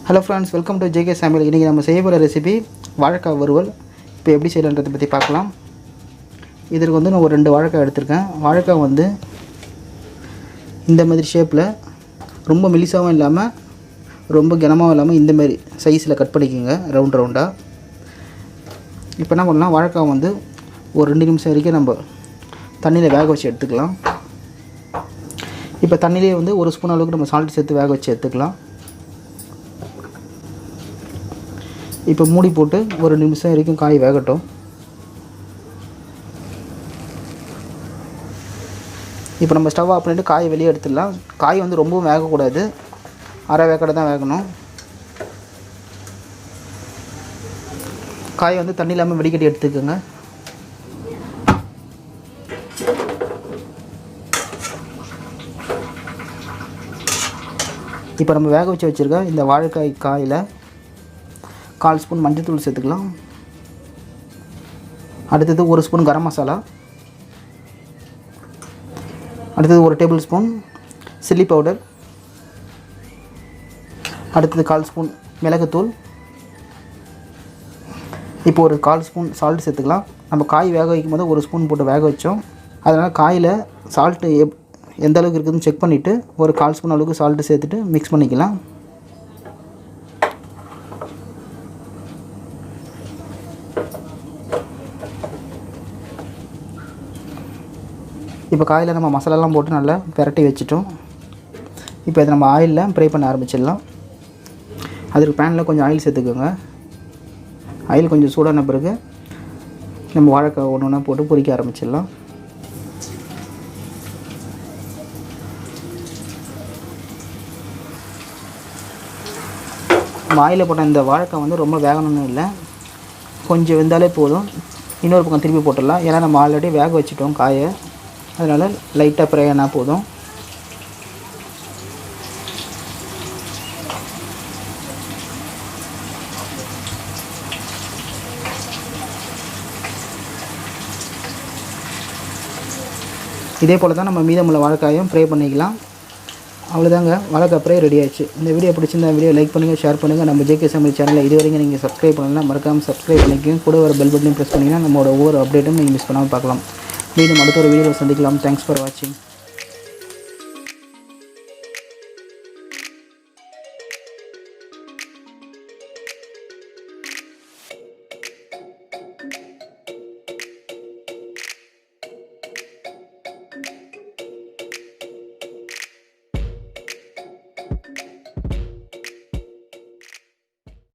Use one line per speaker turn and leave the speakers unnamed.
Hello friends, welcome to JK சமையல். இன்றைக்கி நம்ம செய்ய போகிற ரெசிபி வாழைக்காய் வறுவல். இப்போ எப்படி செய்யலான்றதை பற்றி பார்க்கலாம். இதற்கு வந்து நான் ஒரு 2 வாழைக்காய் எடுத்திருக்கேன். வாழைக்காய் வந்து இந்த மாதிரி ஷேப்பில் ரொம்ப மெலிசாகவும் இல்லாமல் ரொம்ப கனமாகவும் இல்லாமல் இந்தமாரி சைஸில் கட் பண்ணிக்கோங்க, ரவுண்டாக. இப்போ என்ன பண்ணலாம், வாழைக்காய் வந்து ஒரு 2 நிமிஷம் வரைக்கும் நம்ம தண்ணியில் வேக வச்சு எடுத்துக்கலாம். இப்போ தண்ணியிலே வந்து 1 ஸ்பூன் அளவுக்கு நம்ம சால்ட் சேர்த்து வேக வச்சு எடுத்துக்கலாம். இப்போ மூடி போட்டு ஒரு 2 நிமிஷம் வரைக்கும் காய் வேகட்டும். இப்போ நம்ம ஸ்டவ் ஆஃப் பண்ணிவிட்டு காயை வெளியே எடுத்துடலாம். காய் வந்து ரொம்பவும் வேகக்கூடாது, அரை வேக்கடை தான் வேகணும். காய் வந்து தண்ணி இல்லாமல் வடிகட்டி எடுத்துக்கோங்க. இப்போ நம்ம வேக வச்சு வச்சுருக்க இந்த வாழைக்காய் காயில் 1/4 ஸ்பூன் மஞ்சள் தூள் சேர்த்துக்கலாம். அடுத்தது 1 ஸ்பூன் கரம் மசாலா. அடுத்தது 1 டேபிள் ஸ்பூன் சில்லி பவுடர். அடுத்தது 1/4 ஸ்பூன் மிளகுத்தூள். இப்போ ஒரு 1/4 ஸ்பூன் சால்ட் சேர்த்துக்கலாம். நம்ம காய் வேக வைக்கும் போது 1 ஸ்பூன் போட்டு வேக வச்சோம். அதனால் காயில் சால்ட்டு எந்த அளவுக்கு இருக்குதுன்னு செக் பண்ணிவிட்டு ஒரு 1/4 ஸ்பூன் அளவுக்கு சால்ட்டு சேர்த்துட்டு மிக்ஸ் பண்ணிக்கலாம். இப்போ காயில் நம்ம மசாலாலாம் போட்டு நல்லா பிரட்டி வச்சுட்டோம். இப்போ இதை நம்ம ஆயிலில் ஃப்ரை பண்ண ஆரம்பிச்சிடலாம். அதுக்கு பேனில் கொஞ்சம் ஆயில் சேர்த்துக்கோங்க. ஆயில் கொஞ்சம் சூடான பிறகு நம்ம வாழைக்காய் ஒன்று ஒன்றா போட்டு பொரிக்க ஆரம்பிச்சிடலாம். நம்ம ஆயிலில் போட்ட இந்த வாழைக்காய் வந்து ரொம்ப வேகணும்னு இல்லை, கொஞ்சம் வெந்தாலே போதும். இன்னொரு பக்கம் திருப்பி போட்டுடலாம். ஏன்னா நம்ம ஆல்ரெடி வேக வச்சுட்டோம் காயை, அதனால் லைட்டாக ஃப்ரை ஆனால் போதும். இதே போல் தான் நம்ம மீதமுள்ள வாழைக்காயும் ஃப்ரை பண்ணிக்கலாம். அவ்வளோதாங்க, வாழைக்காய் ஃப்ரை ரெடி ஆயிடுச்சு. இந்த வீடியோ பிடிச்சிருந்தா வீடியோ லைக் பண்ணுங்கள், ஷேர் பண்ணுங்கள். நம்ம ஜேகே சமையல் சேனலை இது வரைக்கும் நீங்கள் சப்ஸ்கிரைப் பண்ணலாம், மறக்காமல் சப்ஸ்கிரைப் பண்ணிக்கோங்க. கூட வர பெல் பட்டனையும் ப்ரெஸ் பண்ணிங்கன்னா நம்மளோட ஒவ்வொரு அப்டேட்டும் நீங்கள் மிஸ் பண்ணாமல் பார்க்கலாம். மீண்டும் அடுத்த ஒரு வீடியோவில் சந்திக்கலாம். தேங்க்ஸ் ஃபார் வாட்சிங்.